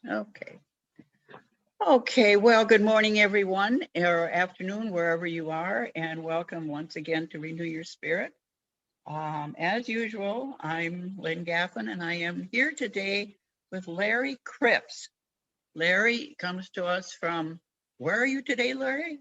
Okay. Okay, well, good morning, everyone, or afternoon, wherever you are, and welcome once again to Renew Your Spirit. As usual, I'm Lynn Gaffin, and I am here today with Larry Krips. Larry comes to us from, where are you today, Larry?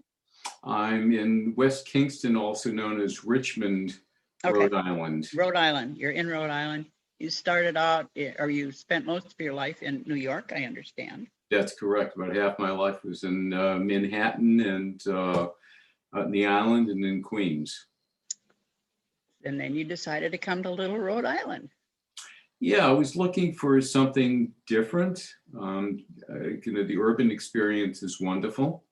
I'm in West Kingston, also known as Richmond, Okay. Rhode Island. Rhode Island. You're in Rhode Island. You started out, or you spent most of your life in New York, I understand. That's correct. About half my life was in Manhattan and out in the island and in Queens. And then you decided to come to Little Rhode Island. Yeah, I was looking for something different. The urban experience is wonderful.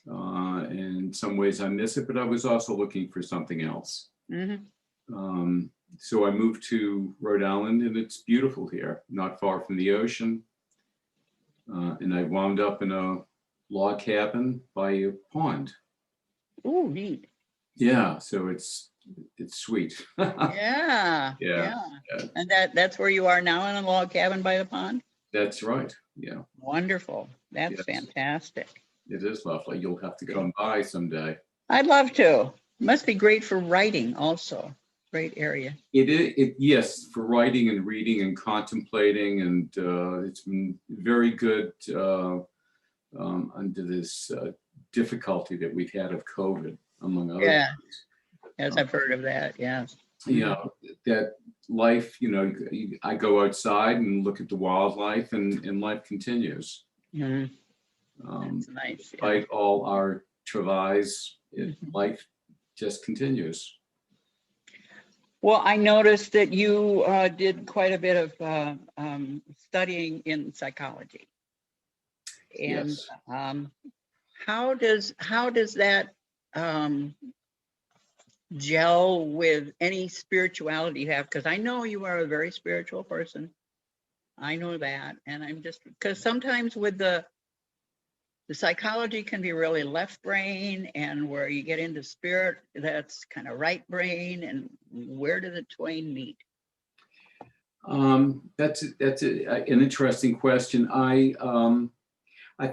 In some ways I miss it, but I was also looking for something else. Mm-hmm. So I moved to Rhode Island, and it's beautiful here, not far from the ocean. And I wound up in a log cabin by a pond. Ooh, neat. Yeah, so it's sweet. Yeah. Yeah. And that's where you are now, in a log cabin by the pond? That's right. Yeah. Wonderful. That's Yes. Fantastic. It is lovely. You'll have to come by someday. I'd love to. It must be great for writing also. Great area. It is, yes, for writing and reading and contemplating, and it's been very good under this difficulty that we've had of COVID, among other Yeah. things. Yes, I've heard of that. Yes. Yeah, that life, I go outside and look at the wildlife, and life continues. Mm-hmm. That's nice. Despite all our travails, life just continues. Well, I noticed that you did quite a bit of studying in psychology. And Yes. how does that gel with any spirituality you have? Because I know you are a very spiritual person. I know that. And I'm just, because sometimes with the psychology can be really left brain, and where you get into spirit, that's kind of right brain. And where do the twain meet? That's an interesting question. I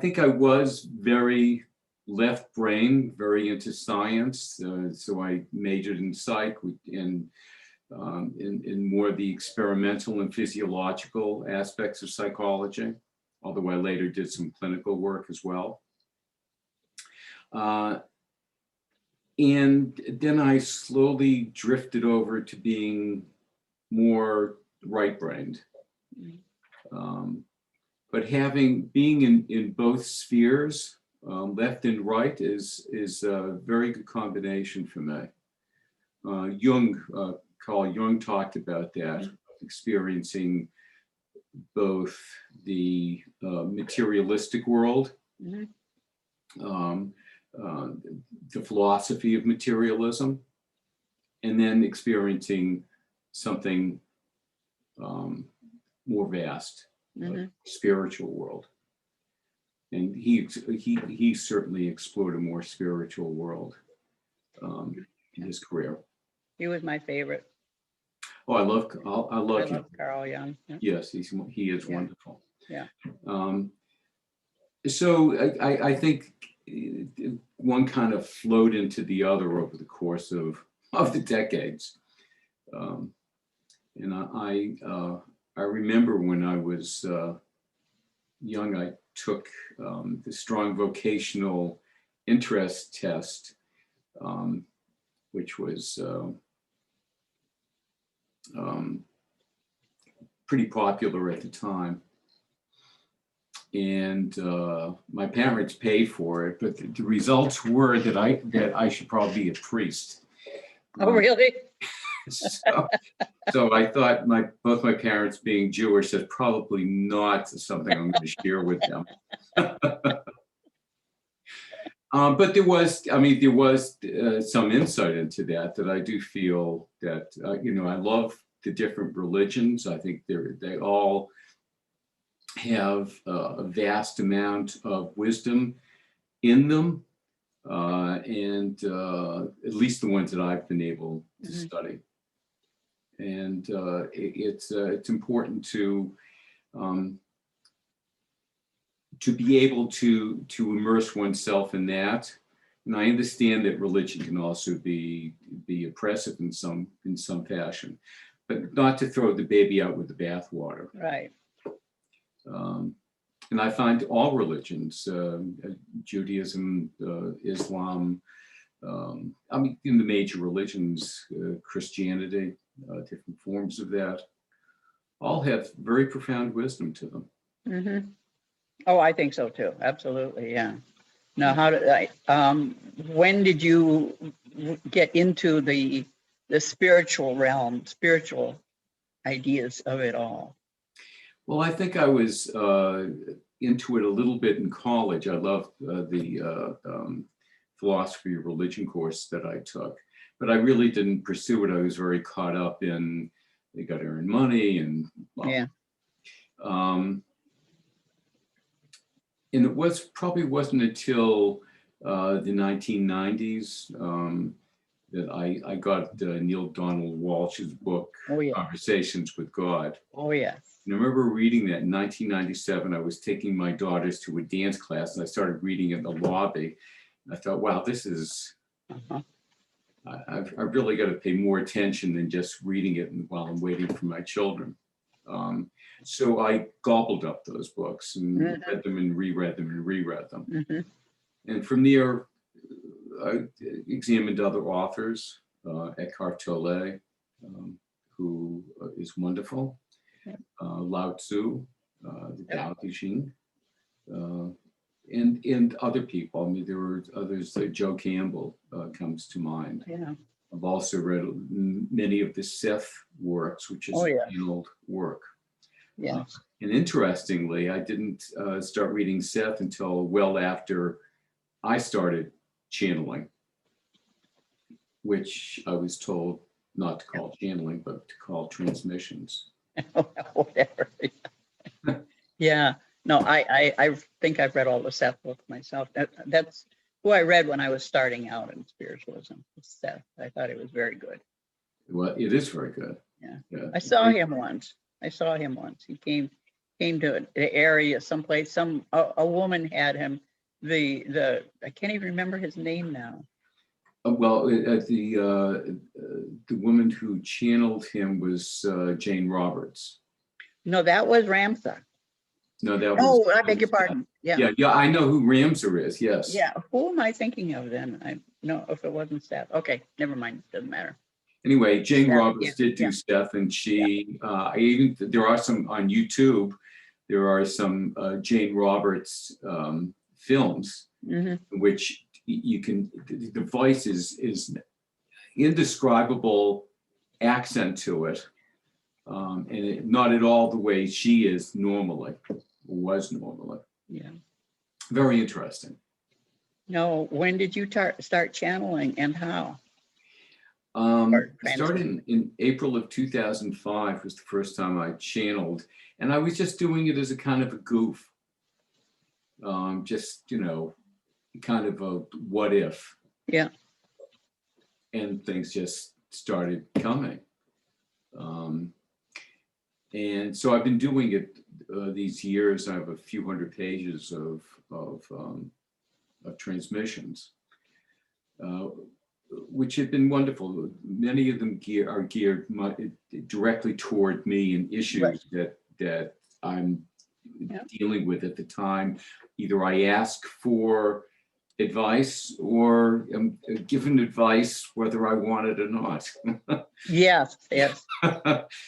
think I was very left brain, very into science. So I majored in psych and in more the experimental and physiological aspects of psychology, although I later did some clinical work as well. And then I slowly drifted over to being more right-brained. But being in both spheres, left and right, is a very good combination for me. Carl Jung talked about that, experiencing both the materialistic world, the philosophy of materialism, and then experiencing something more vast, like spiritual world. And he certainly explored a more spiritual world in his career. He was my favorite. Oh, I love him. Carl Jung. Yes, he is wonderful. Yeah. So I think one kind of flowed into the other over the course of the decades. And I remember when I was young, I took the strong vocational interest test, which was pretty popular at the time. And my parents paid for it, but the results were that I should probably be a priest. Oh, really? So I thought both my parents being Jewish, that's probably not something I'm going to share with them. But there was some insight into that I do feel that, I love the different religions. I think they all have a vast amount of wisdom in them, and at least the ones that I've been able to study. And it's important to to be able to immerse oneself in that. And I understand that religion can also be oppressive in some fashion, but not to throw the baby out with the bathwater. Right. And I find all religions, Judaism, Islam, I mean, in the major religions, Christianity, different forms of that, all have very profound wisdom to them. Mm-hmm. Oh, I think so too. Absolutely. Yeah. Now, how did when did you get into the spiritual realm, spiritual ideas of it all? Well, I think I was into it a little bit in college. I loved the philosophy of religion course that I took, but I really didn't pursue it. I was very caught up in they got to earn money and well, Yeah. And it wasn't until the 1990s that I got Neil Donald Walsh's book, Oh, yeah. Conversations with God. Oh, yes. And I remember reading that in 1997. I was taking my daughters to a dance class and I started reading in the lobby. And I thought, wow, this is, I've really got to pay more attention than just reading it while I'm waiting for my children. So I gobbled up those books and read them and reread them and reread them. Mm-hmm. And from there, I examined other authors, Eckhart Tolle, who is wonderful, Lao Tzu, the Tao Te Ching, and other people. I mean, there were others, Joe Campbell comes to mind. Yeah. I've also read many of the Seth works, which is an old work. Yeah. And interestingly, I didn't start reading Seth until well after I started channeling, which I was told not to call channeling, but to call transmissions. Whatever. Yeah. No, I think I've read all the Seth books myself. That's who I read when I was starting out in spiritualism. Seth. I thought it was very good. Well, it is very good. Yeah. I saw him once. He came to the area someplace. A woman had him. I can't even remember his name now. Well, the woman who channeled him was Jane Roberts. No, that was Ramtha. No, that was. Oh, I beg your pardon. Yeah. I know who Ramser is. Yes. Yeah. Who am I thinking of then? I know if it wasn't Seth. Okay, never mind. Doesn't matter. Anyway, Jane Steph, Roberts did do stuff, and she. There are some on YouTube. There are some Jane Roberts films, which you can. The voice is indescribable accent to it, and not at all the way she is normally, was normally. Yeah. Very interesting. No, when did you start channeling and how? I started in April of 2005 was the first time I channeled, and I was just doing it as a kind of a goof. Just, kind of a what if. Yeah. And things just started coming. And so I've been doing it these years. I have a few hundred pages of transmissions, which have been wonderful. Many of them are geared directly toward me and issues that I'm dealing with at the time. Either I ask for advice or am given advice whether I want it or not. Yes.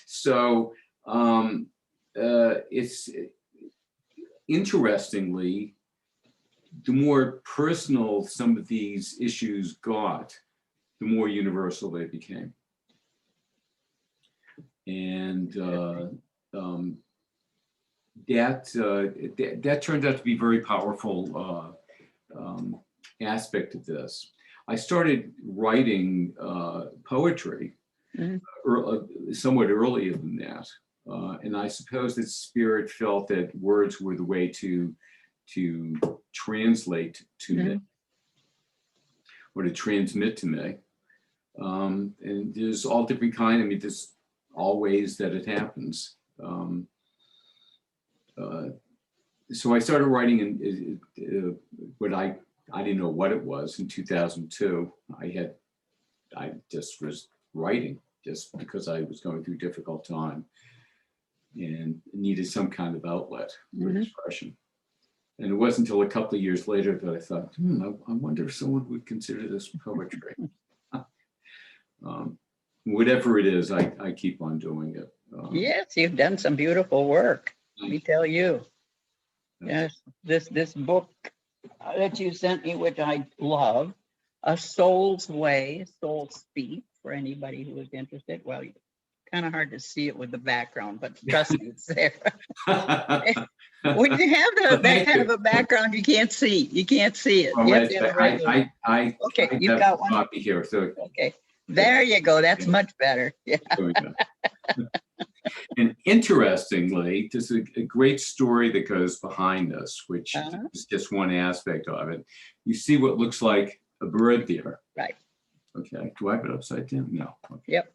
So it's interestingly, the more personal some of these issues got, the more universal they became. And that turned out to be a very powerful aspect of this. I started writing poetry somewhat earlier than that. And I suppose that spirit felt that words were the way to translate to me or to transmit to me. And there's all different kind. I mean, there's all ways that it happens. so I started writing what I didn't know what it was in 2002. I just was writing just because I was going through a difficult time and needed some kind of outlet for expression. And it wasn't until a couple of years later that I thought, I wonder if someone would consider this poetry. Whatever it is, I keep on doing it. Yes, you've done some beautiful work. Let me tell you. Yes, this book that you sent me, which I love, A Soul's Way, Soul Speak, for anybody who is interested. Well, kind of hard to see it with the background, but trust me, it's there. When you have that kind of a background, you can't see. You can't see it. You have to have a regular. Okay, you've got one. Copy here, so okay, there you go. That's much better. Yeah. And interestingly, there's a great story that goes behind this, which is just one aspect of it. You see what looks like a bird there. Right. Okay. Do I have it upside down? No. Okay. Yep.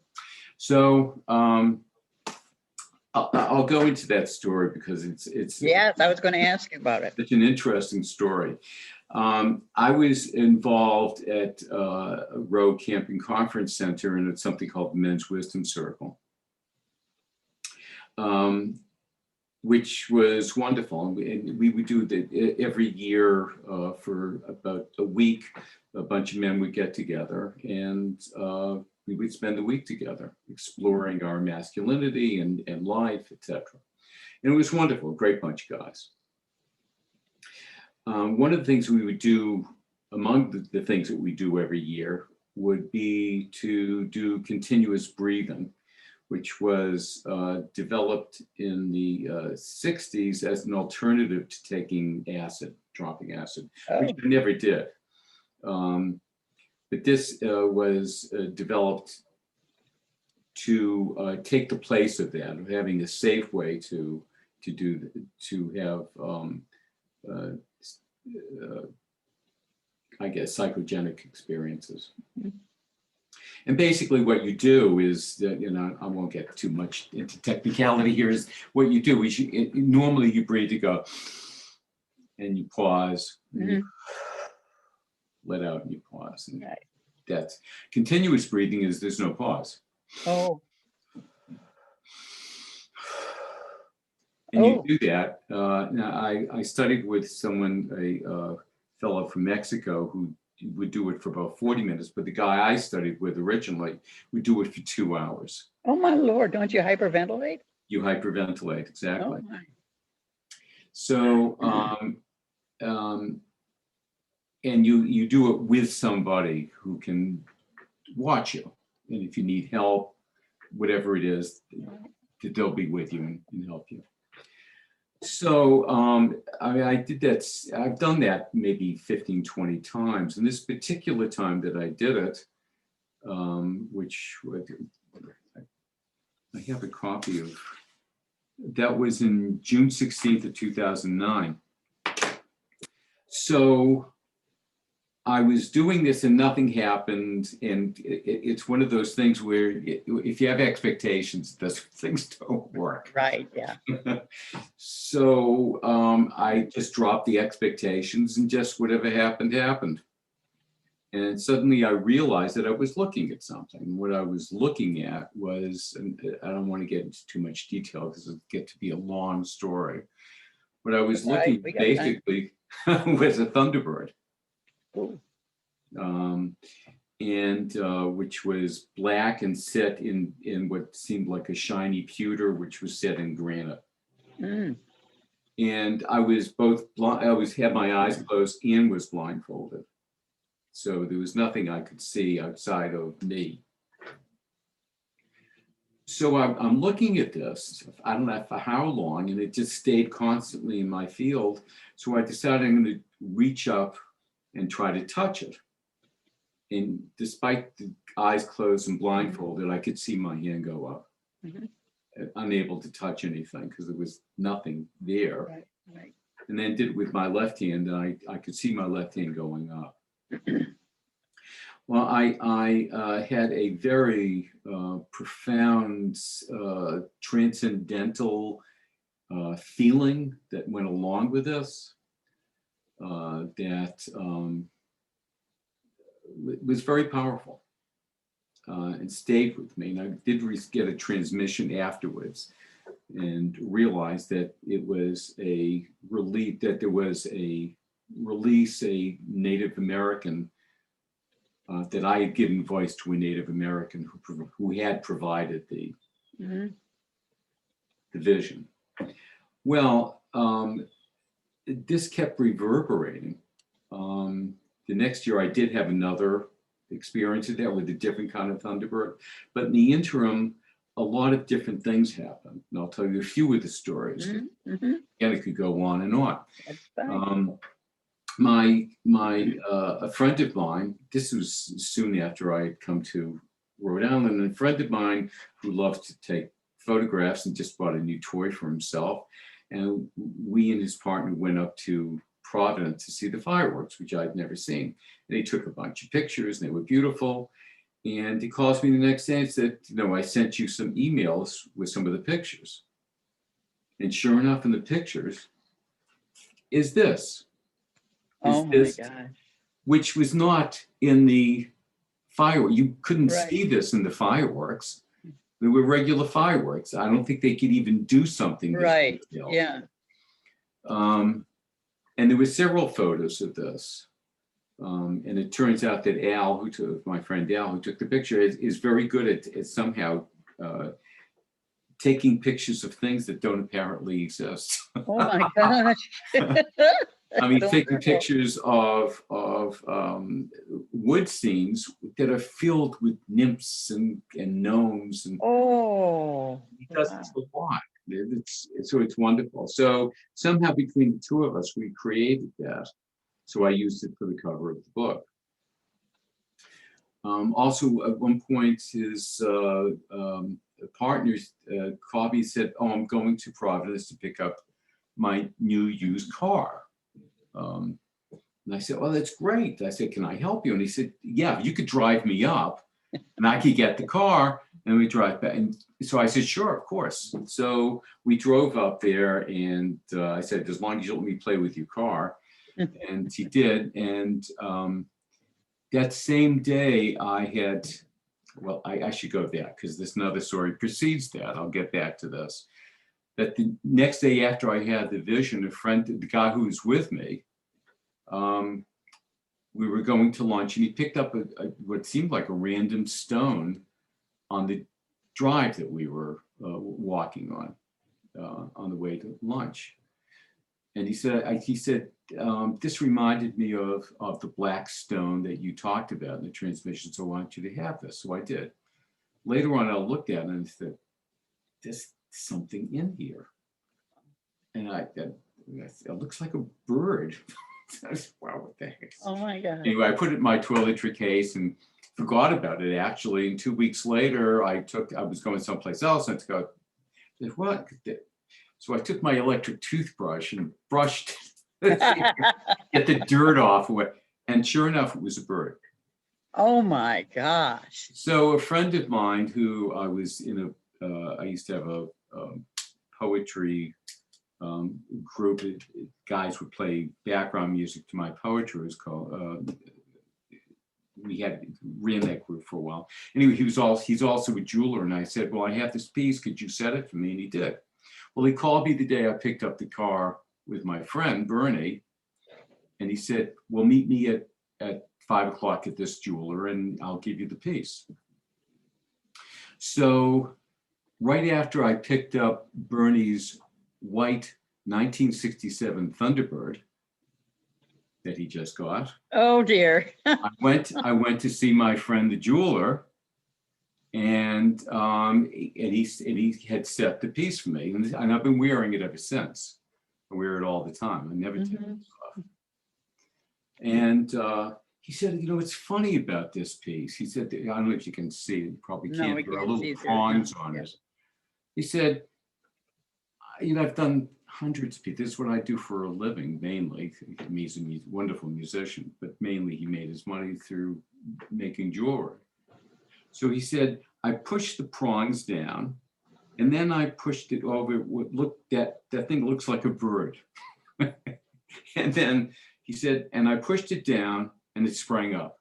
So I'll go into that story because it's. Yes, I was going to ask you about it. It's an interesting story. I was involved at a Road Camping Conference Center and at something called the Men's Wisdom Circle. Which was wonderful. And we would do that every year for about a week. A bunch of men would get together and we would spend the week together exploring our masculinity and life, etc. And it was wonderful, a great bunch of guys. One of the things we would do, among the things that we do every year, would be to do continuous breathing, which was developed in the 60s as an alternative to taking acid, dropping acid, which I never did. But this was developed to take the place of that, of having a safe way to have, I guess, psychogenic experiences. And basically what you do is that, I won't get too much into technicality here, is what you do is normally you breathe, you go, and you pause, and you let out and you pause. And that's continuous breathing is there's no pause. Oh. And you do that. Now I studied with someone, a fellow from Mexico who would do it for about 40 minutes, but the guy I studied with originally would do it for 2 hours. Oh my Lord, don't you hyperventilate? You hyperventilate, exactly. Oh my. So, and you do it with somebody who can watch you. And if you need help, whatever it is, that they'll be with you and help you. So I did that. I've done that maybe 15, 20 times. And this particular time that I did it, which I have a copy of, that was in June 16th of 2009. So I was doing this and nothing happened. And it's one of those things where if you have expectations, things don't work. Right, yeah. So I just dropped the expectations and just whatever happened, happened. And suddenly I realized that I was looking at something. What I was looking at was, and I don't want to get into too much detail because it'll get to be a long story. What I was looking basically was a Thunderbird. Which was black and set in what seemed like a shiny pewter, which was set in granite. And I was both I had my eyes closed and was blindfolded, so there was nothing I could see outside of me. So I'm looking at this, I don't know for how long, and it just stayed constantly in my field. So I decided I'm going to reach up and try to touch it. And despite the eyes closed and blindfolded, I could see my hand go up, unable to touch anything because there was nothing there. Right. And then did it with my left hand, and I could see my left hand going up. Well, I had a very profound, transcendental feeling that went along with this that was very powerful and stayed with me. And I did get a transmission afterwards and realized that it was a relief, that there was a release, a Native American, that I had given voice to a Native American who had provided the vision. Well, this kept reverberating. The next year I did have another experience of that with a different kind of Thunderbird, but in the interim, a lot of different things happened. And I'll tell you a few of the stories. And it could go on and on. A friend of mine, this was soon after I had come to Rhode Island, and a friend of mine who loved to take photographs and just bought a new toy for himself. And we and his partner went up to Providence to see the fireworks, which I'd never seen. And he took a bunch of pictures and they were beautiful. And he calls me the next day and said, I sent you some emails with some of the pictures. And sure enough, in the pictures is this. Oh my gosh. Which was not in the fireworks. You couldn't see this in the fireworks. They were regular fireworks. I don't think they could even do something. Right. Yeah. And there were several photos of this. And it turns out that my friend Al, who took the picture, is very good at somehow taking pictures of things that don't apparently exist. Oh my gosh. I mean, taking pictures of wood scenes that are filled with nymphs and gnomes. And he does this a lot. So it's wonderful. So somehow between the two of us, we created that. So I used it for the cover of the book. Also, at one point, his partners called me and said, I'm going to Providence to pick up my new used car. And I said, that's great. I said, can I help you? And he said, yeah, you could drive me up and I could get the car and we drive back. And so I said, sure, of course. So we drove up there and I said, as long as you let me play with your car. And he did. And that same day I should go back because there's another story precedes that. I'll get back to this. That the next day after I had the vision, the guy who was with me, we were going to lunch and he picked up what seemed like a random stone on the drive that we were walking on the way to lunch. And he said, this reminded me of the black stone that you talked about in the transmission, so I want you to have this. So I did. Later on, I looked at it and I said, there's something in here. And it looks like a bird. Wow, what the heck? Oh my God. Anyway, I put it in my toiletry case and forgot about it actually. And 2 weeks later, I was going someplace else and I took out, what? So I took my electric toothbrush and brushed get the dirt off of it. And sure enough, it was a bird. Oh my gosh. So a friend of mine who I used to have a poetry group. Guys would play background music to my poetry. It was called, we ran that group for a while. Anyway, he's also a jeweler. And I said, well, I have this piece. Could you set it for me? And he did. Well, he called me the day I picked up the car with my friend, Bernie. And he said, well, meet me at 5 o'clock at this jeweler and I'll give you the piece. So right after I picked up Bernie's white 1967 Thunderbird that he just got. Oh dear. I went to see my friend, the jeweler, and he had set the piece for me. And I've been wearing it ever since. I wear it all the time. I never take it off. And he said, it's funny about this piece. He said, I don't know if you can see it. You probably can't. There are little prongs on it. He said, I've done hundreds of pieces. This is what I do for a living, mainly. He's a wonderful musician, but mainly he made his money through making jewelry. So he said, I pushed the prongs down And then I pushed it over. That thing looks like a bird. And then he said, and I pushed it down and it sprang up.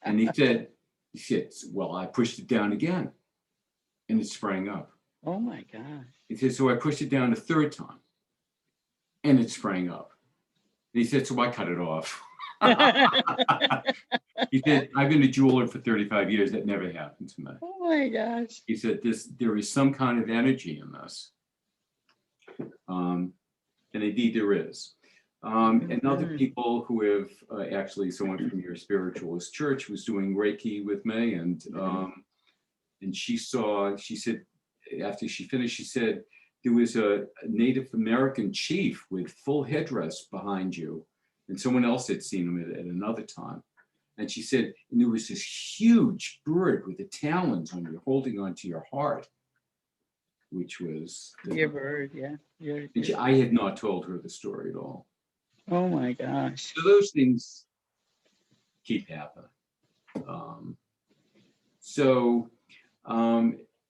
And he said, well, I pushed it down again and it sprang up. Oh my gosh. He said, so I pushed it down a third time and it sprang up. And he said, so I cut it off. He said, I've been a jeweler for 35 years. That never happened to me. Oh my gosh. He said, there is some kind of energy in this. And indeed there is. And other people who have actually, someone from your spiritualist church was doing Reiki with me, and she said, after she finished, she said, there was a Native American chief with full headdress behind you, and someone else had seen him at another time. And she said, and there was this huge bird with the talons on you, holding onto your heart, which was your bird, yeah. I had not told her the story at all. Oh my gosh. So those things keep happening.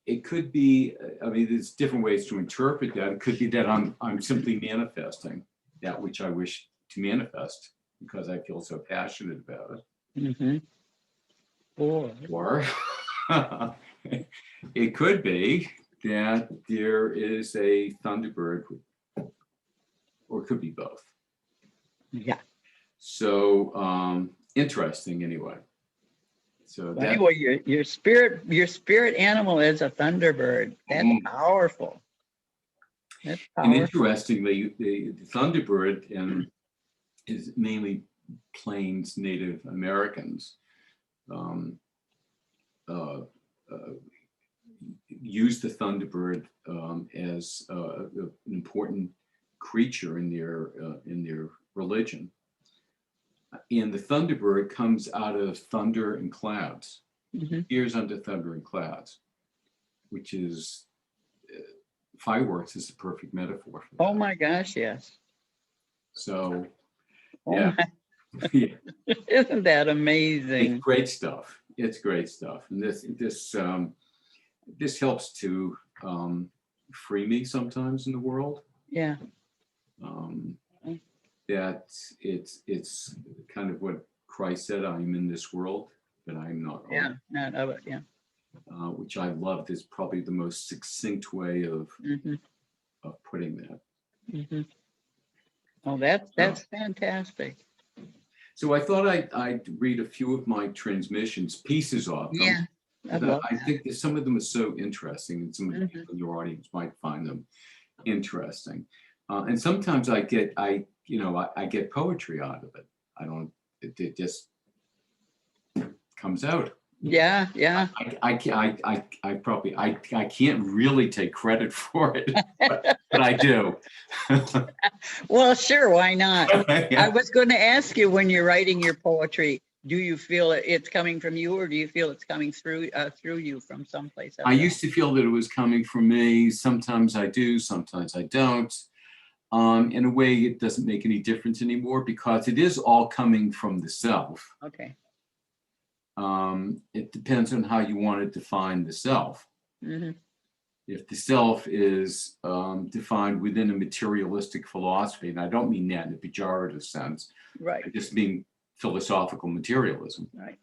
It could be, there's different ways to interpret that. It could be that I'm simply manifesting that which I wish to manifest because I feel so passionate about it. Mm-hmm. Or it could be that there is a Thunderbird, or it could be both. Yeah. So interesting anyway. So well, anyway, your spirit animal is a Thunderbird. That's powerful. That's powerful. And interestingly, the Thunderbird is mainly Plains Native Americans use the Thunderbird as an important creature in their religion. And the Thunderbird comes out of thunder and clouds, appears under thunder and clouds, which is fireworks is the perfect metaphor for that. Oh my gosh, yes. So, yeah. Yeah. Isn't that amazing? It's great stuff. It's great stuff. And this helps to free me sometimes in the world. Yeah. That it's kind of what Christ said, I'm in this world, but I'm not. Yeah, not of it, yeah. Which I loved is probably the most succinct way of putting that. Mm-hmm. Oh, that's fantastic. So I thought I'd read a few of my transmissions, pieces of them. Yeah. I think that some of them are so interesting, and some of the people in your audience might find them interesting. And sometimes I get poetry out of it. It just comes out. Yeah, yeah. I can't really take credit for it, but I do. Well, sure, why not? Yeah. I was going to ask you, when you're writing your poetry, do you feel it's coming from you, or do you feel it's coming through you from someplace else? I used to feel that it was coming from me. Sometimes I do, sometimes I don't. In a way, it doesn't make any difference anymore because it is all coming from the self. Okay. It depends on how you want to define the self. Mm-hmm. If the self is defined within a materialistic philosophy, and I don't mean that in a pejorative sense, right? I just mean philosophical materialism. Right.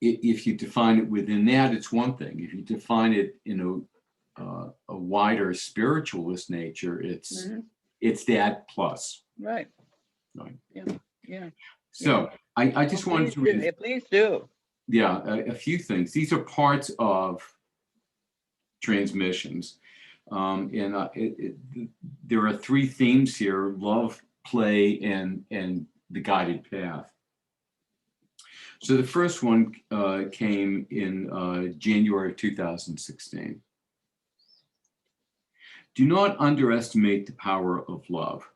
If you define it within that, it's one thing. If you define it in a wider spiritualist nature, it's that plus. Right. Right. Yeah. Yeah. So I just wanted to read. Please do. Yeah, a few things. These are parts of transmissions. There are three themes here: love, play, and the guided path. So the first one came in January of 2016. Do not underestimate the power of love.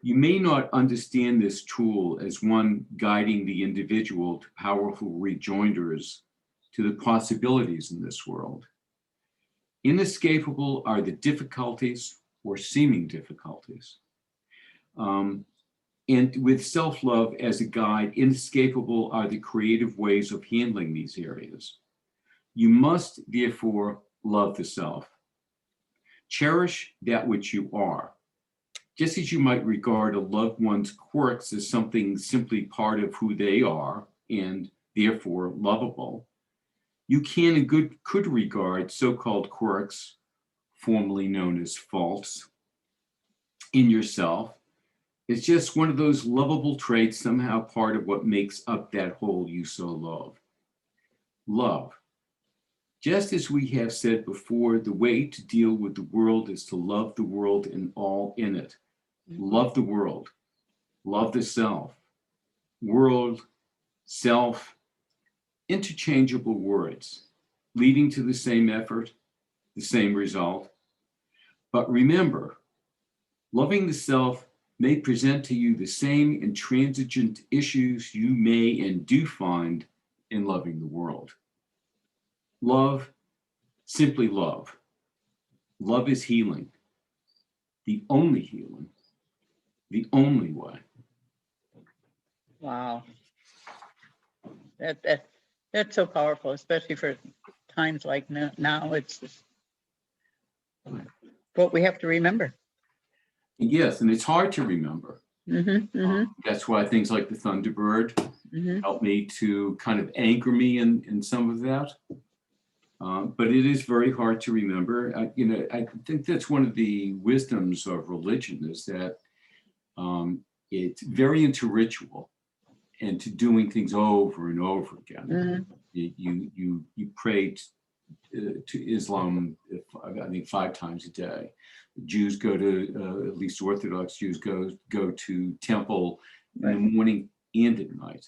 You may not understand this tool as one guiding the individual to powerful rejoinders to the possibilities in this world. Inescapable are the difficulties or seeming difficulties. And with self-love as a guide, inescapable are the creative ways of handling these areas. You must, therefore, love the self. Cherish that which you are. Just as you might regard a loved one's quirks as something simply part of who they are and therefore lovable, you can and could regard so-called quirks, formerly known as faults, in yourself as just one of those lovable traits, somehow part of what makes up that whole you so love. Love. Just as we have said before, the way to deal with the world is to love the world and all in it. Love the world, love the self. World, self, interchangeable words, leading to the same effort, the same result. But remember, loving the self may present to you the same intransigent issues you may and do find in loving the world. Love, simply love. Love is healing, the only healing, the only way. Wow. That's so powerful, especially for times like now. It's just what we have to remember. Yes, and it's hard to remember. Mm-hmm. That's why things like the Thunderbird Mm-hmm. help me to kind of anchor me in some of that. But it is very hard to remember. I think that's one of the wisdoms of religion is that it's very into ritual and to doing things over and over again. Mm-hmm. You pray to Islam, I think 5 times a day. Jews go to, at least Orthodox Jews go to temple in the morning and at night.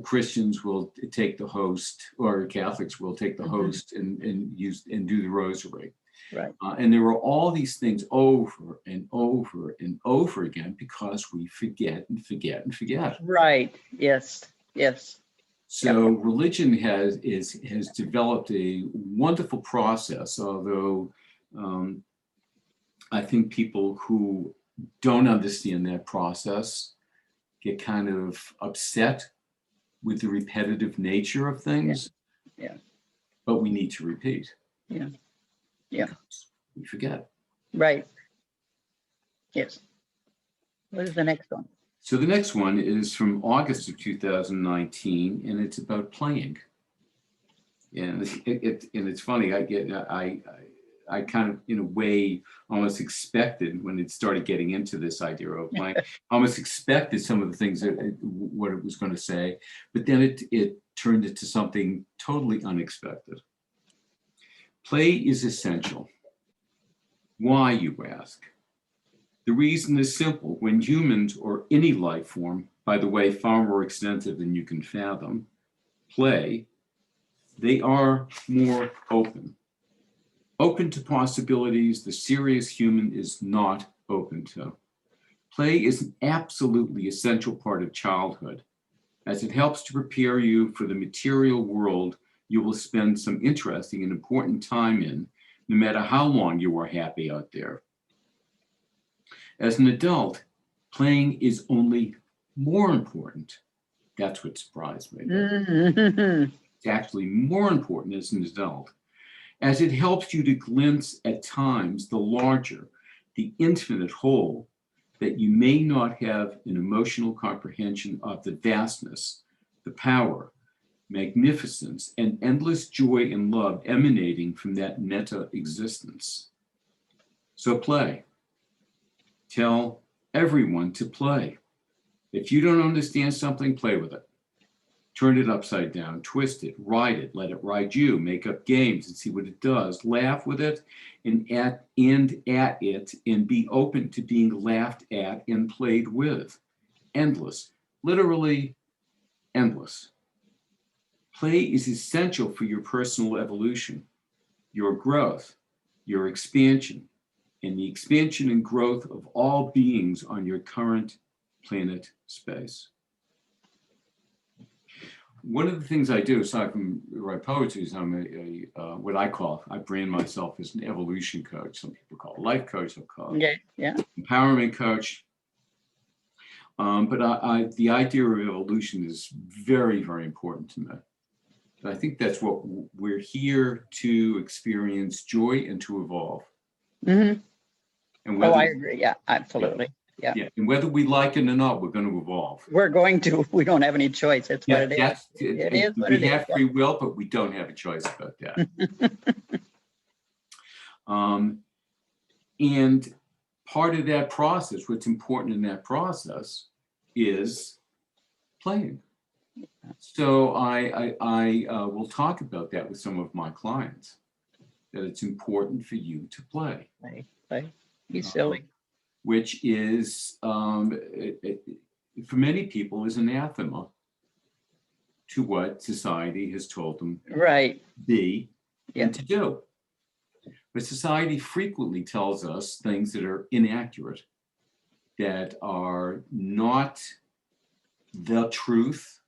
Christians will take the host, or Catholics will take the host and do the rosary. Right. And there are all these things over and over and over again because we forget and forget and forget. Right. Yes. Yes. So religion has developed a wonderful process, although I think people who don't understand that process get kind of upset with the repetitive nature of things. Yeah. But we need to repeat. Yeah. Yeah. We forget. Right. Yes. What is the next one? So the next one is from August of 2019, and it's about playing. And it's funny. I kind of, in a way, almost expected when it started getting into this idea of playing, almost expected some of the things what it was going to say, but then it turned into something totally unexpected. Play is essential. Why, you ask? The reason is simple. When humans or any life form, by the way, far more extensive than you can fathom, play, they are more open. Open to possibilities the serious human is not open to. Play is an absolutely essential part of childhood, as it helps to prepare you for the material world you will spend some interesting and important time in, no matter how long you are happy out there. As an adult, playing is only more important. That's what surprised me. It's actually more important as an adult, as it helps you to glimpse at times the larger, the infinite whole, that you may not have an emotional comprehension of the vastness, the power, magnificence, and endless joy and love emanating from that meta existence. So play. Tell everyone to play. If you don't understand something, play with it. Turn it upside down, twist it, ride it, let it ride you, make up games and see what it does. Laugh with it and at it, and be open to being laughed at and played with. Endless, literally endless. Play is essential for your personal evolution, your growth, your expansion, and the expansion and growth of all beings on your current planet space. One of the things I do, aside from write poetry, is I'm what I brand myself as an evolution coach. Some people call it life coach, some call it empowerment coach. But the idea of evolution is very, very important to me. I think that's what we're here to experience, joy and to evolve. Mhm. And Oh, whether, I agree. Yeah, absolutely. Yeah. and whether we like it or not, we're going to evolve. We're going to, we don't have any choice. That's what it is. That's It is what we it is. have free will, but we don't have a choice about that. And part of that process, what's important in that process is playing. So I will talk about that with some of my clients, that it's important for you to play. Play. Be silly. Which is, for many people, is anathema to what society has told them Right. to be Yeah. and to do. But society frequently tells us things that are inaccurate, that are not the truth.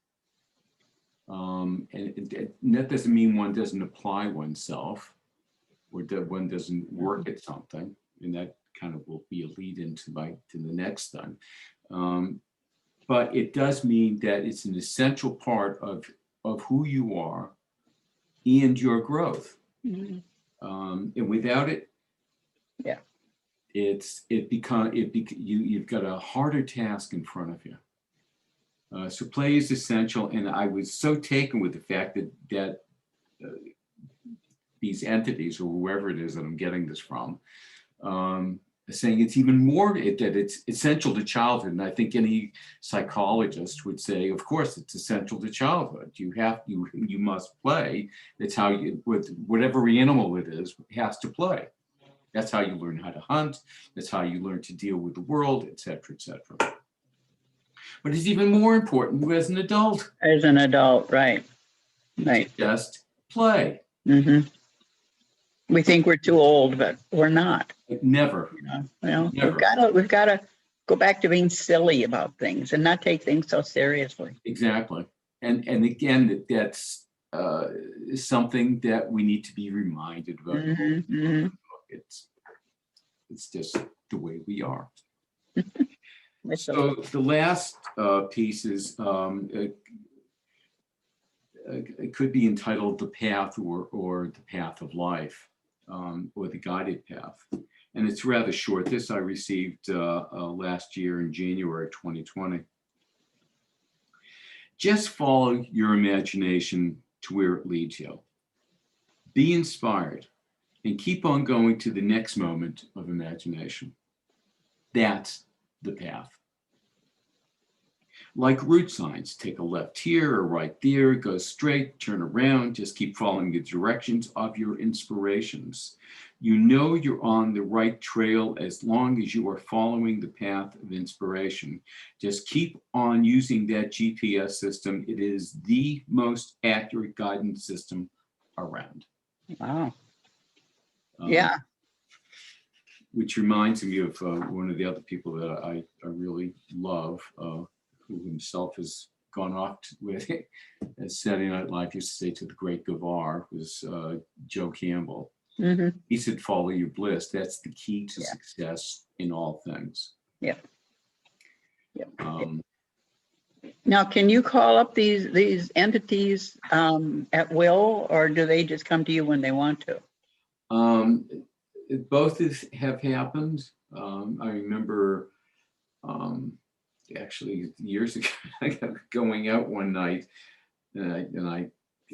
And that doesn't mean one doesn't apply oneself or that one doesn't work at something. And that kind of will be a lead into to the next thing. But it does mean that it's an essential part of who you are and your growth. Mhm. And without it, Yeah. you've got a harder task in front of you. So play is essential, and I was so taken with the fact that these entities, or whoever it is that I'm getting this from, saying it's even more that it's essential to childhood. And I think any psychologist would say, of course, it's essential to childhood. You must play. That's how you, with whatever animal it is, has to play. That's how you learn how to hunt. That's how you learn to deal with the world, et cetera, et cetera. But it's even more important as an adult. As an adult, right. Right. Just play. Mm-hmm. We think we're too old, but we're not. Never. Never. We've got to go back to being silly about things and not take things so seriously. Exactly. And again, that's something that we need to be reminded about. Mm-hmm. Mm-hmm. It's just the way we are. It's So the last piece is it could be entitled The Path or The Path of Life, or The Guided Path. And it's rather short. This I received last year in January 2020. Just follow your imagination to where it leads you. Be inspired and keep on going to the next moment of imagination. That's the path. Like route signs, take a left here or right there, go straight, turn around, just keep following the directions of your inspirations. You know you're on the right trail as long as you are following the path of inspiration. Just keep on using that GPS system. It is the most accurate guidance system around. Wow. Yeah. Which reminds me of one of the other people that I really love, who himself has gone off with, as Saturday Night Live used to say, to the great Gavar, was Joe Campbell. Mm-hmm. He said, follow your bliss. That's the key to success in all things. Yep. Now, can you call up these entities at will, or do they just come to you when they want to? Both have happened. I remember actually years ago going out one night, and I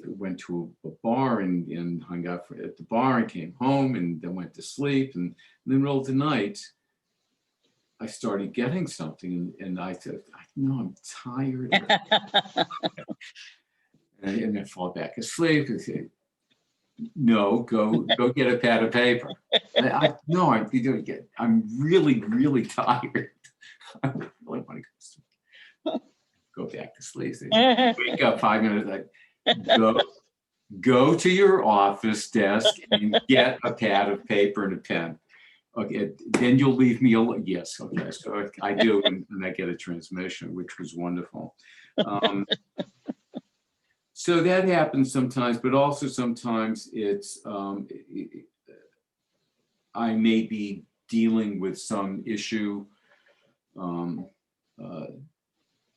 went to a bar and hung out at the bar and came home and then went to sleep. And in the middle of the night, I started getting something, and I said, no, I'm tired. and I fall back asleep and say, no, go get a pad of paper. I'm really, really tired. I really want to go back to sleep. Wake up 5 minutes, go to your office desk and get a pad of paper and a pen. Okay, then you'll leave me alone. Yes, okay. So I do, and I get a transmission, which was wonderful. So that happens sometimes, but also sometimes it's I may be dealing with some issue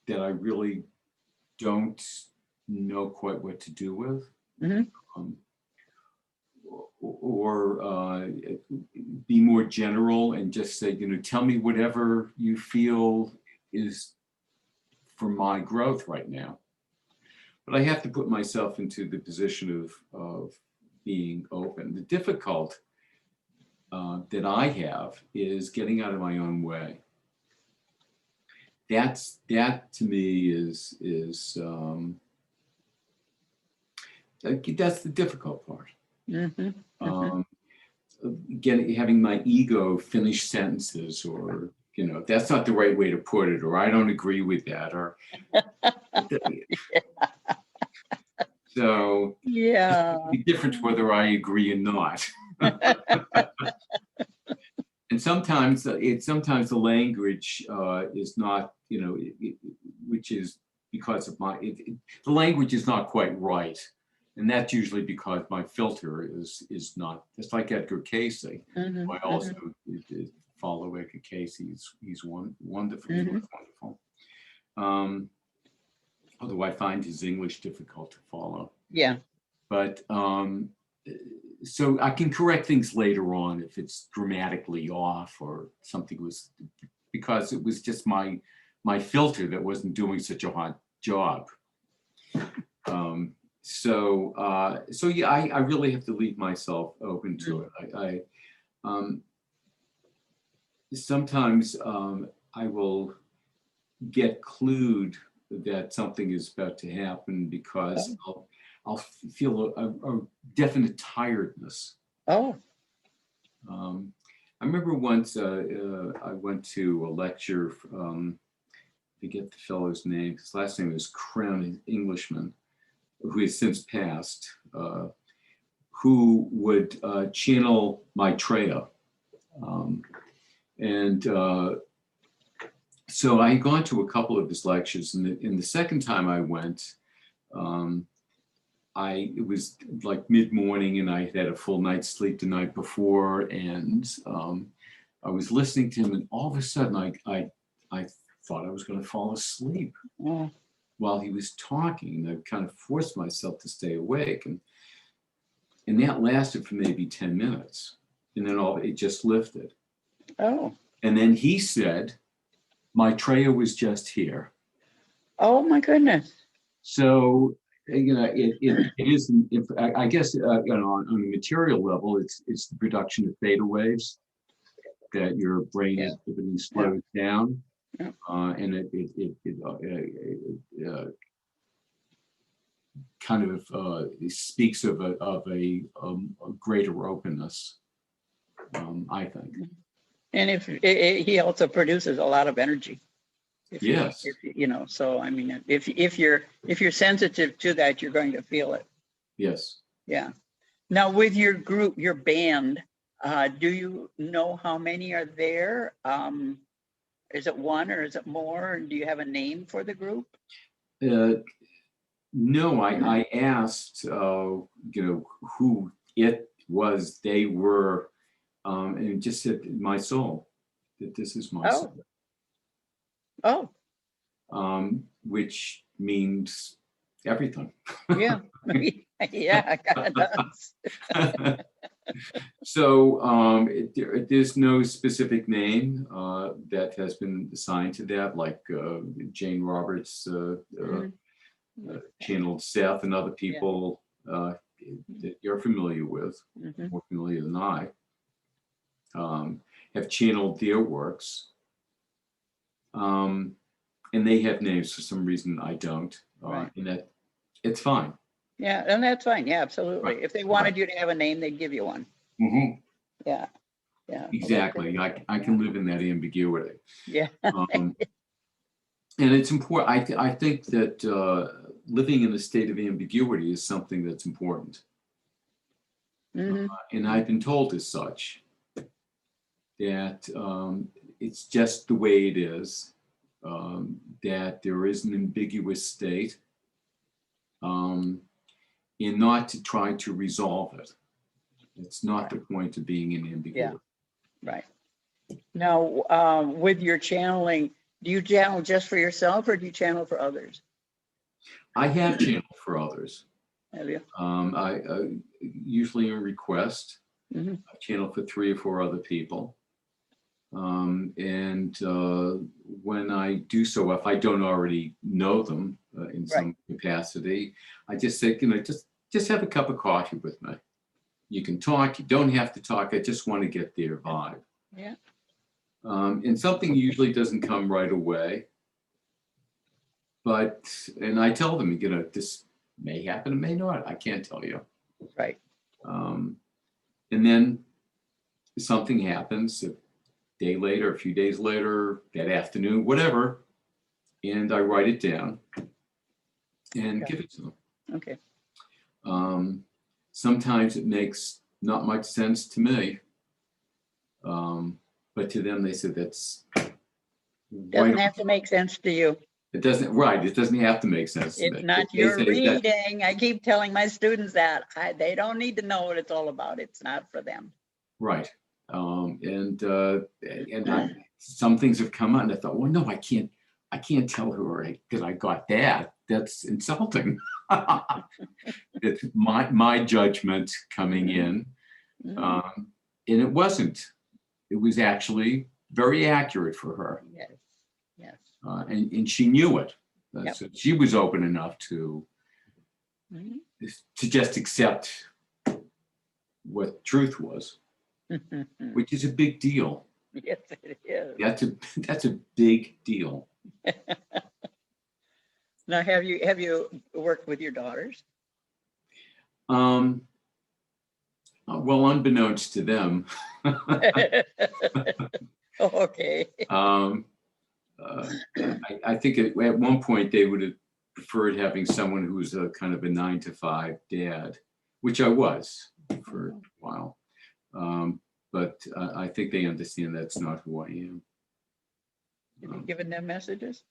that I really don't know quite what to do with. Mhm. Or be more general and just say, tell me whatever you feel is for my growth right now. But I have to put myself into the position of being open. The difficult that I have is getting out of my own way. That to me is that's the difficult part. Mhm. Mhm. Having my ego finish sentences, or that's not the right way to put it, or I don't agree with that, or so Yeah. the difference whether I agree or not. And sometimes the language is not, which is because of the language is not quite right. And that's usually because my filter is not, it's like Edgar Casey. Mhm. I also follow Edgar Casey. He's wonderful. He was wonderful. Although I find his English difficult to follow. Yeah. But so I can correct things later on if it's dramatically off or something was, because it was just my filter that wasn't doing such a hot job. So yeah, I really have to leave myself open to it. I sometimes I will get clued that something is about to happen because I'll feel a definite tiredness. Oh. I remember once I went to a lecture, I forget the fellow's name, his last name was Crown, an Englishman, who has since passed, who would channel Maitreya. So I had gone to a couple of his lectures, and the second time I went, it was like mid-morning, and I had a full night's sleep the night before, and I was listening to him, and all of a sudden I thought I was going to fall asleep while he was talking. And I kind of forced myself to stay awake, and that lasted for maybe 10 minutes, and then it just lifted. Oh. And then he said, Maitreya was just here. Oh my goodness. So, it is, I guess, on a material level, it's the production of theta waves that your brain activity slows down. Yeah. And it kind of speaks of a greater openness, I think. And if he also produces a lot of energy. Yes. So I mean, if you're sensitive to that, you're going to feel it. Yes. Yeah. Now, with your group, your band, do you know how many are there? Is it one or is it more? Do you have a name for the group? No, I asked, who it was, they were, and it just said my soul, that this is my soul. Oh. Which means everything. Yeah. Yeah, it kind of does. So there's no specific name that has been assigned to that, like Jane Roberts channeled Seth, and other people that you're familiar with, more familiar than I, have channeled their works. And they have names. For some reason I don't. Right. And that it's fine. Yeah, and that's fine. Yeah, absolutely. Right. If they wanted you to have a name, they'd give you one. Mm-hmm. Yeah. Yeah. Exactly. I can live in that ambiguity. Yeah. And it's important. I think that living in a state of ambiguity is something that's important. And I've been told as such that it's just the way it is. That there is an ambiguous state, and not to try to resolve it. It's not the point of being in ambiguity. Yeah, right. Now, with your channeling, Do you channel just for yourself or do you channel for others? I have channeled for others. Have you? I usually a request. Mhm. I channel for 3 or 4 other people. And when I do so, if I don't already know them in some capacity, I just say, just have a cup of coffee with me. You can talk, you don't have to talk. I just want to get their vibe. Yeah. And something usually doesn't come right away. And I tell them, this may happen, it may not. I can't tell you. Right. And then something happens a day later, a few days later, that afternoon, whatever, and I write it down and give it to them. Okay. Sometimes it makes not much sense to me, but to them they said Doesn't have to make sense to you. It doesn't, right? It doesn't have to make sense to me. It's not They your say reading. I keep telling my students that they don't need to know what it's all about. It's not for them. Right. Some things have come out and I thought, well, no, I can't tell her because I got that. That's insulting. It's my judgment coming in. And it wasn't. It was actually very accurate for her. Yes. Yes. And she knew it. So she was open enough to just accept what truth was, which is a big deal. Yes, it is. That's a big deal. Now, have you worked with your daughters? Well, unbeknownst to them. Okay. I think at one point they would have preferred having someone who was a kind of a 9-to-5 dad, which I was for a while. But I think they understand that's not who I am. Have you given them messages?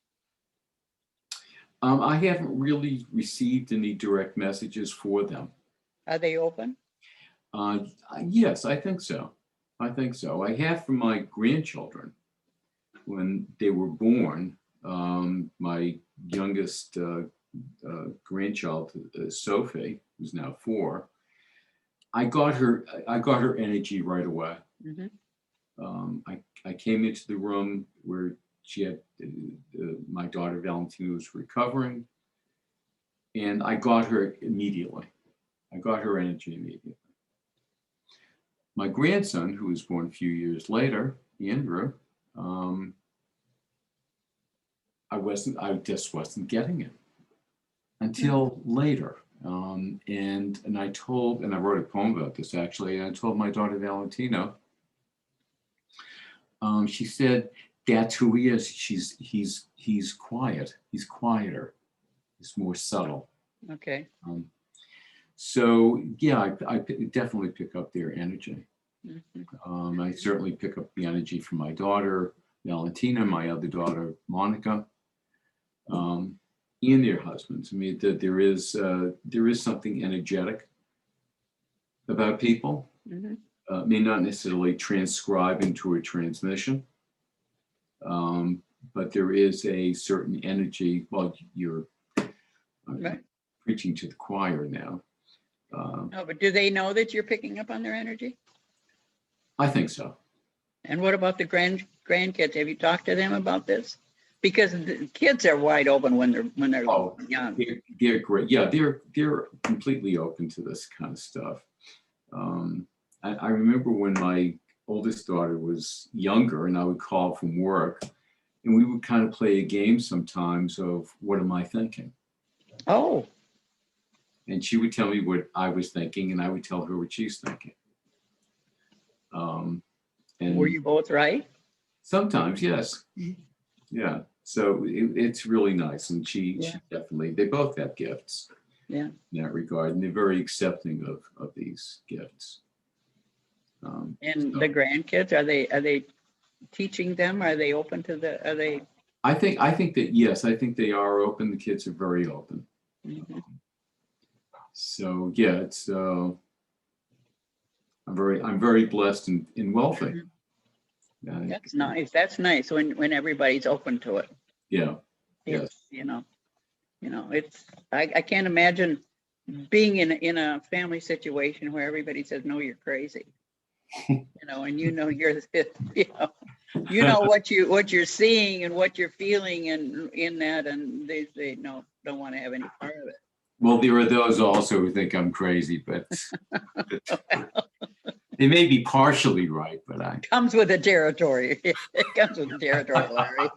I haven't really received any direct messages for them. Are they open? Yes, I think so. I have for my grandchildren. When they were born, my youngest grandchild, Sophie, who's now 4, I got her energy right away. I came into the room where she had my daughter Valentina was recovering, and I got her immediately. I got her energy immediately. My grandson, who was born a few years later, Andrew, I just wasn't getting it until later. And I wrote a poem about this actually, and I told my daughter Valentina, she said, that's who he is. He's quiet. He's quieter. He's more subtle. Okay. So yeah, I definitely pick up their energy. I certainly pick up the energy from my daughter, Valentina, my other daughter, Monica, and their husbands. I mean, there is something energetic about people. May not necessarily transcribe into a transmission, but there is a certain energy. Well, you're preaching to the choir now. No, but do they know that you're picking up on their energy? I think so. And what about the grandkids? Have you talked to them about this? Because the kids are wide open when they're young. They're great. Yeah, they're completely open to this kind of stuff. I remember when my oldest daughter was younger, and I would call from work, and we would kind of play a game sometimes of what am I thinking? Oh. And she would tell me what I was thinking, and I would tell her what she's thinking. And were you both right? Sometimes, yes. Yeah. So it's really nice, and she definitely. They both have gifts. Yeah. In that regard, and they're very accepting of these gifts. The grandkids, are they teaching them? Are they open to the? Are they? I think that yes. I think they are open. The kids are very open. So yeah, it's. I'm very blessed and wealthy. That's nice. That's nice when everybody's open to it. Yeah. Yes. It's, it's, I can't imagine being in a family situation where everybody says, no, you're crazy. And you're what you're seeing and what you're feeling and in that, and they don't want to have any part of it. Well, there are those also who think I'm crazy, but they may be partially right, but comes with the territory. It comes with the territory, Larry.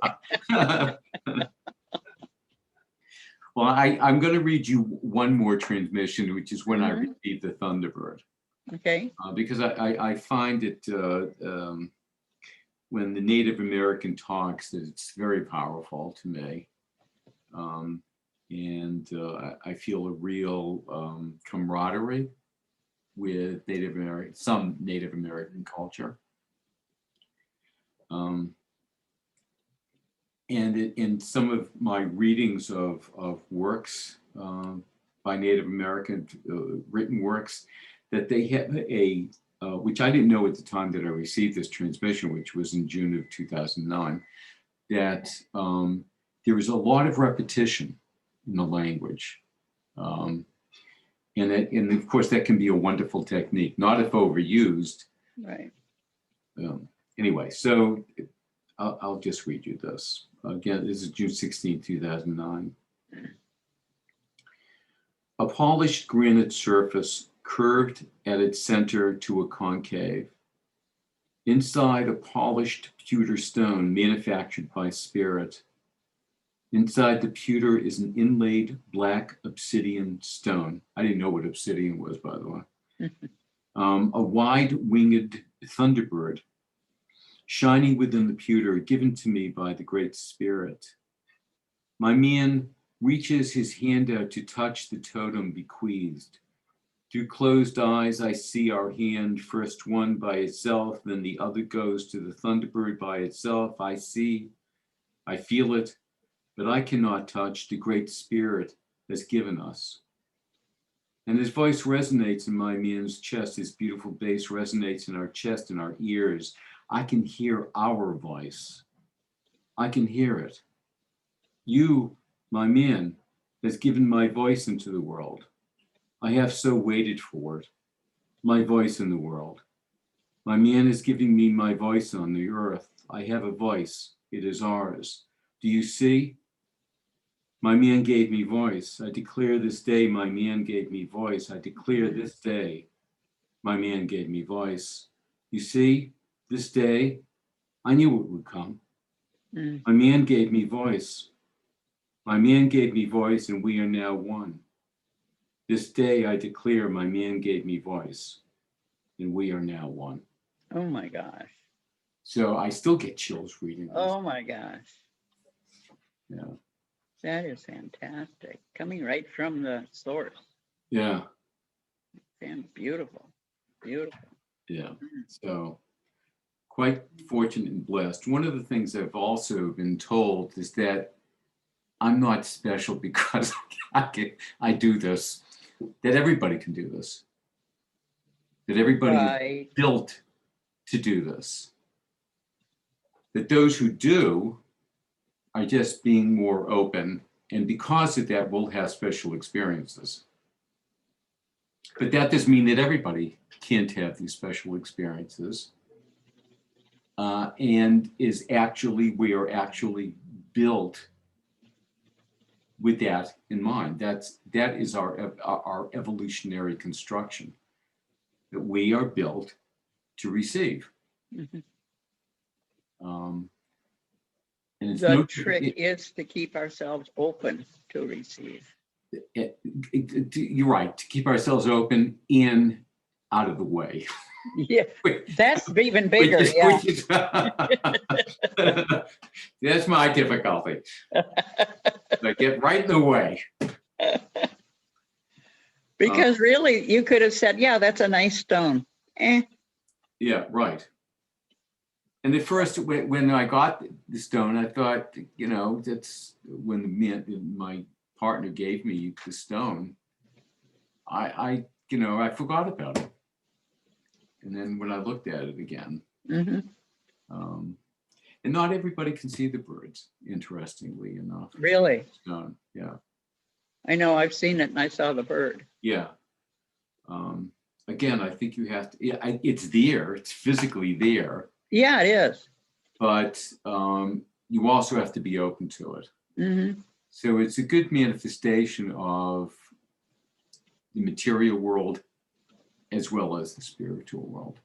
Well, I'm going to read you one more transmission, which is when I received the Thunderbird. Okay. Because I find it when the Native American talks that it's very powerful to me. And I feel a real camaraderie with some Native American culture. And in some of my readings of works by Native American written works, that they have which I didn't know at the time that I received this transmission, which was in June of 2009, that there was a lot of repetition in the language. And of course, that can be a wonderful technique, not if overused. Right. Anyway, so I'll just read you this. Again, this is June 16, 2009. A polished granite surface curved at its center to a concave. Inside, a polished pewter stone manufactured by spirit. Inside the pewter is an inlaid black obsidian stone. I didn't know what obsidian was, by the way. A wide-winged thunderbird shining within the pewter, given to me by the Great Spirit. My man reaches his hand out to touch the totem bequeathed. Through closed eyes, I see our hand, first one by itself, then the other goes to the Thunderbird by itself. I see, I feel it, but I cannot touch the Great Spirit has given us. And his voice resonates in my man's chest. His beautiful bass resonates in our chest and our ears. I can hear our voice. I can hear it. You, my man, has given my voice into the world. I have so waited for it, my voice in the world. My man is giving me my voice on the earth. I have a voice. It is ours. Do you see? My man gave me voice. I declare this day, my man gave me voice. I declare this day, my man gave me voice. You see, this day, I knew it would come. My man gave me voice. My man gave me voice, and we are now one. This day, I declare, my man gave me voice, and we are now one. Oh my gosh. So I still get chills reading this. Oh my gosh. Yeah. That is fantastic. Coming right from the source. Yeah. And beautiful. Beautiful. Yeah. So quite fortunate and blessed. One of the things I've also been told is that I'm not special because I do this, that everybody can do this, that everybody is built to do this, that those who do are just being more open, and because of that, we'll have special experiences. But that doesn't mean that everybody can't have these special experiences. And we are actually built with that in mind. That is our evolutionary construction, that we are built to receive. And it's the trick is to keep ourselves open to receive. You're right, to keep ourselves open in, out of the way. Yeah, that's even bigger. That's my difficulty. So get right in the way. Because really, you could have said, yeah, that's a nice stone. Yeah, right. And at first, when I got the stone, I thought, that's when my partner gave me the stone. I forgot about it. And then when I looked at it again, And not everybody can see the birds, interestingly enough. Really? Yeah. I know, I've seen it and I saw the bird. Yeah. Again, I think you have to, it's there, it's physically there, Yeah, it is. but you also have to be open to it. Mm-hmm. So it's a good manifestation of the material world as well as the spiritual world.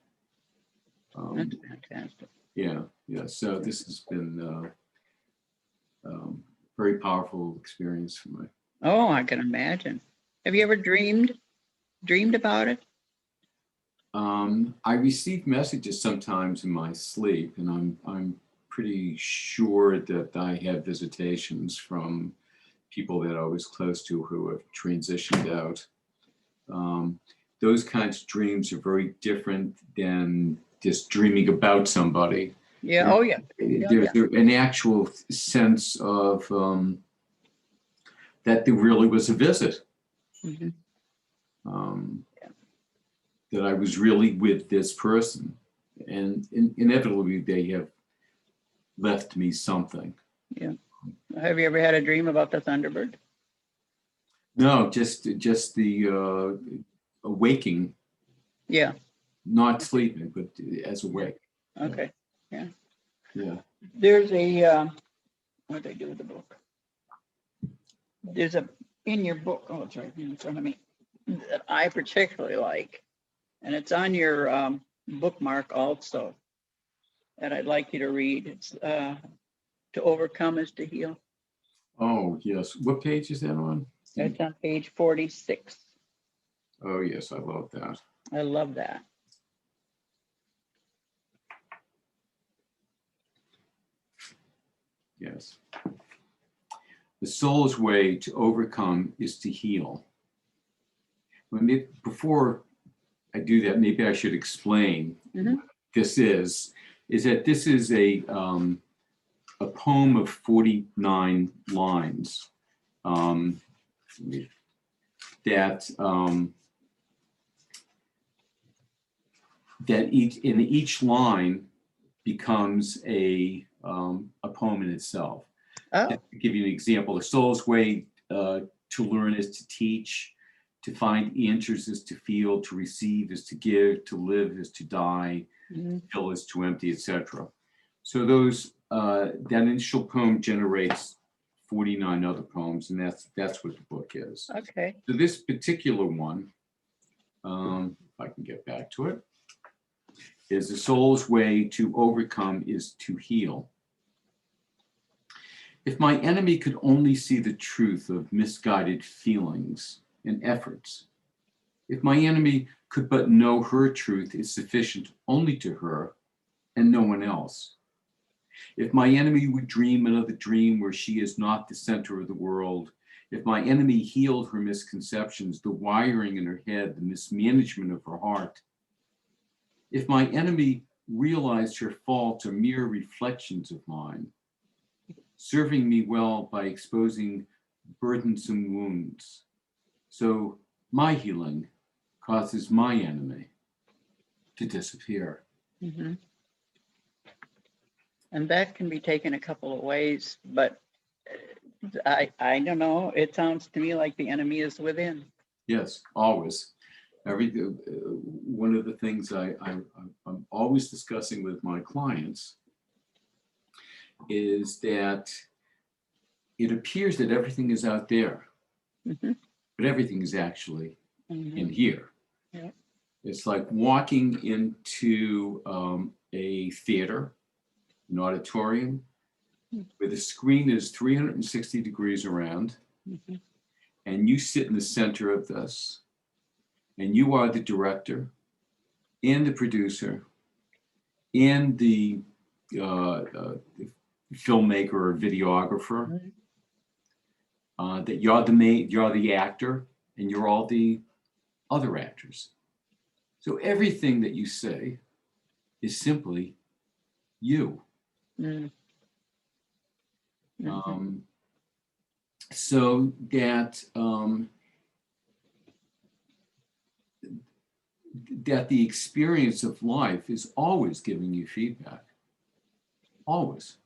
That's fantastic. Yeah. So this has been very powerful experience for me. Oh, I can imagine. Have you ever dreamed about it? I receive messages sometimes in my sleep, and I'm pretty sure that I have visitations from people that I was close to who have transitioned out. Those kinds of dreams are very different than just dreaming about somebody. Yeah. Oh, yeah. There's an actual sense of that there really was a visit. Mm-hmm. That I was really with this person, and inevitably they have left me something. Yeah. Have you ever had a dream about the Thunderbird? No, just the awaking. Yeah. Not sleeping, but as awake. Okay. Yeah. Yeah. There's a what did I do with the book? There's in your book. Oh, it's right here in front of me. That I particularly like, and it's on your bookmark also. That I'd like you to read. It's to overcome is to heal. Oh yes. What page is that on? That's on page 46. Oh yes, I love that. I love that. Yes. The soul's way to overcome is to heal. Before I do that, maybe I should explain Mm-hmm. what this is that this is a poem of 49 lines that each line becomes a poem in itself. Oh. To give you an example, the soul's way to learn is to teach, to find answers is to feel, to receive is to give, to live is to die, Mm-hmm. fill is to empty, etc. So those that initial poem generates 49 other poems, and that's what the book is. Okay. So this particular one, if I can get back to it, is the soul's way to overcome is to heal. If my enemy could only see the truth of misguided feelings and efforts, if my enemy could but know her truth is sufficient only to her and no one else, if my enemy would dream another dream where she is not the center of the world, if my enemy healed her misconceptions, the wiring in her head, the mismanagement of her heart, if my enemy realized her faults are mere reflections of mine, serving me well by exposing burdensome wounds, so my healing causes my enemy to disappear. Mm-hmm. And that can be taken a couple of ways, but I don't know. It sounds to me like the enemy is within. Yes, always. One of the things I'm always discussing with my clients is that it appears that everything is out there, Mm-hmm. but everything is actually Mm-hmm. in here. Yeah. It's like walking into a theater, an auditorium, where the screen is 360 degrees around, Mm-hmm. and you sit in the center of this, and you are the director and the producer and the filmmaker or videographer. Mm-hmm. That you're the actor, and you're all the other actors. So everything that you say is simply you. Mm-hmm. So that that the experience of life is always giving you feedback. always,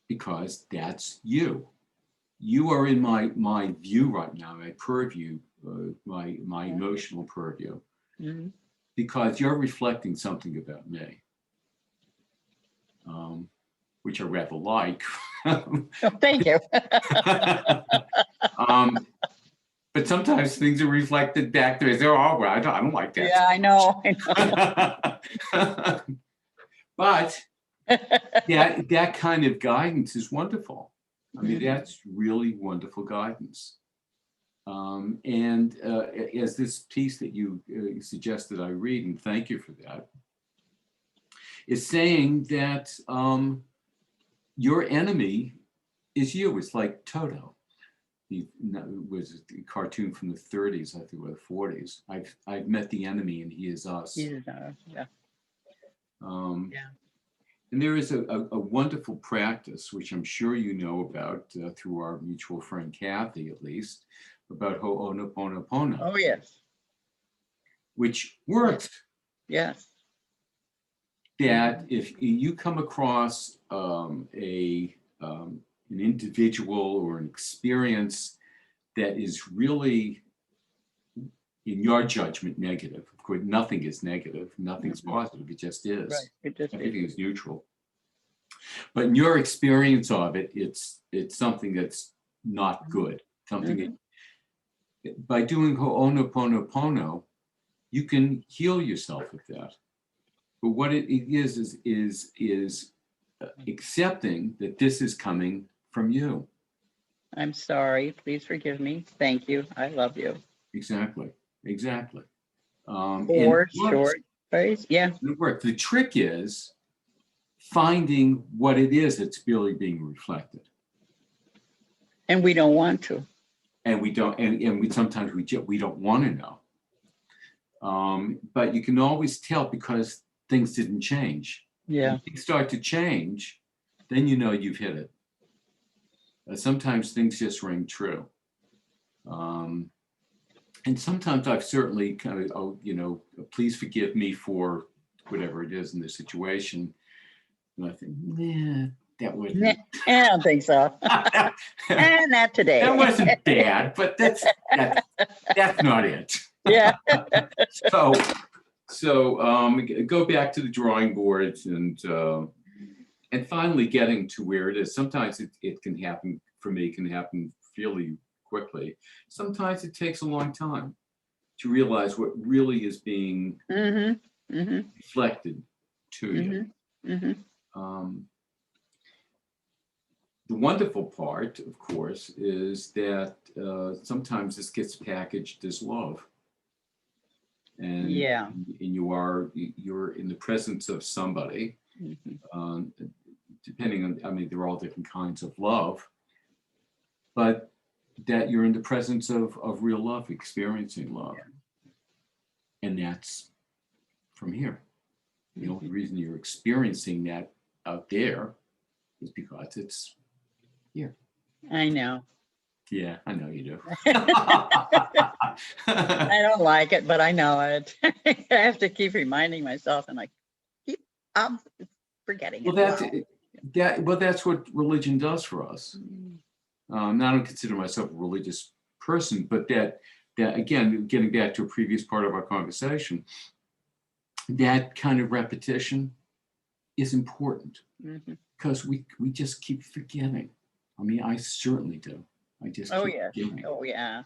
because that's you. You are in my view right now, my purview, my emotional purview, because you're reflecting something about me, which I rather like. Oh, thank you. But sometimes things are reflected back to me. They're all right. I don't like that. Yeah, I know. But that kind of guidance is wonderful. I mean, that's really wonderful guidance. And as this piece that you suggested I read, and thank you for that, is saying that your enemy is you. It's like Toto. He was a cartoon from the 30s, I think, or the 40s. I've met the enemy and he is us. Yeah. And there is a wonderful practice, which I'm sure you know about through our mutual friend Kathy, at least, about Ho'onoponopono. Oh, yes. Which works. Yes. That if you come across an individual or an experience that is really, in your judgment, negative. Of course, nothing is negative, nothing's positive, it just is. Right. It just Everything is neutral. But in your experience of it, it's something that's not good. Something that, by doing Ho'onoponopono, you can heal yourself with that. But what it is accepting that this is coming from you. I'm sorry. Please forgive me. Thank you. I love you. Exactly. Or short phrase. Yeah. It works. The trick is finding what it is that's really being reflected. And we don't want to. And we don't, and we sometimes we don't want to know. But you can always tell because things didn't change. Yeah. When things start to change, then you know you've hit it. Sometimes things just ring true. And sometimes I've certainly kind of, please forgive me for whatever it is in this situation. And I think, that wasn't. I don't think so. And not today. That wasn't bad, but that's not it. Yeah. So go back to the drawing boards and finally getting to where it is. Sometimes it can happen, for me, can happen fairly quickly. Sometimes it takes a long time to realize what really is being reflected to you. The wonderful part, of course, is that sometimes this gets packaged as love. And you're in the presence of somebody, depending on, I mean, they're all different kinds of love, but that you're in the presence of real love, experiencing love. And that's from here. The only reason you're experiencing that out there is because it's here. I know. Yeah, I know you do. I don't like it, but I know it. I have to keep reminding myself, and I'm forgetting it. Well, that's what religion does for us. Now, I don't consider myself a religious person, but that again, getting back to a previous part of our conversation, that kind of repetition is important because we just keep forgetting. I mean, I certainly do. I just keep forgetting. Oh yeah.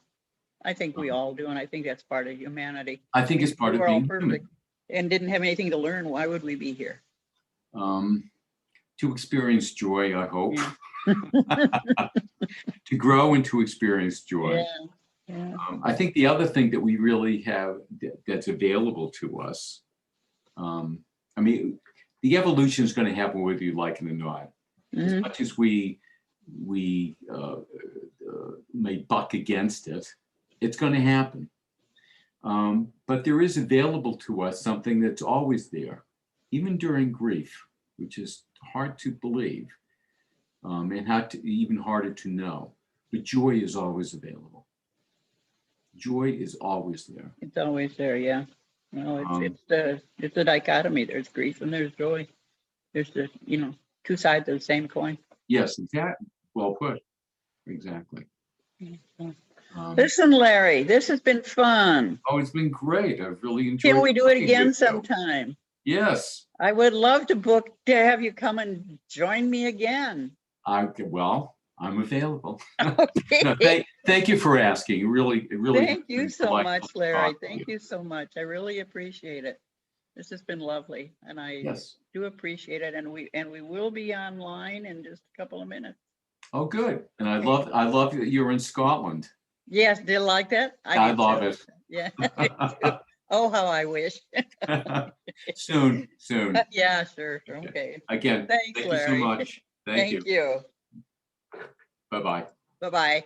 I think we all do, and I think that's part of humanity. I think it's part of being human. And didn't have anything to learn. Why would we be here? To experience joy, I hope. To grow and to experience joy. I think the other thing that we really have that's available to us, I mean, the evolution is going to happen whether you like it or not. As much as we may buck against it, it's going to happen. But there is available to us something that's always there, even during grief, which is hard to believe, and even harder to know. But joy is always available. Joy is always there. It's always there, yeah. Well, it's the dichotomy. There's grief and there's joy. There's the two sides of the same coin. Yes, exactly. Well put. Exactly. Listen, Larry, this has been fun. Oh, it's been great. I've really enjoyed. Can we do it talking again with you. sometime? Yes. I would love to have you come and join me again. Well, I'm available. Okay. No, thank you for asking. It really. Thank you has been so delightful much, to Larry. talk to Thank you. you so much. I really appreciate it. This has been lovely, and I Yes. do appreciate it. And we will be online in just a couple of minutes. Oh, good. And I love that you're in Scotland. Yes, do you like that? I do love too. it. Yeah. I do. Oh, how I wish. Soon. Yeah, sure. Okay. Again, Thanks, thank you so Larry. much. Thank you. Thank you. Bye-bye. Bye-bye.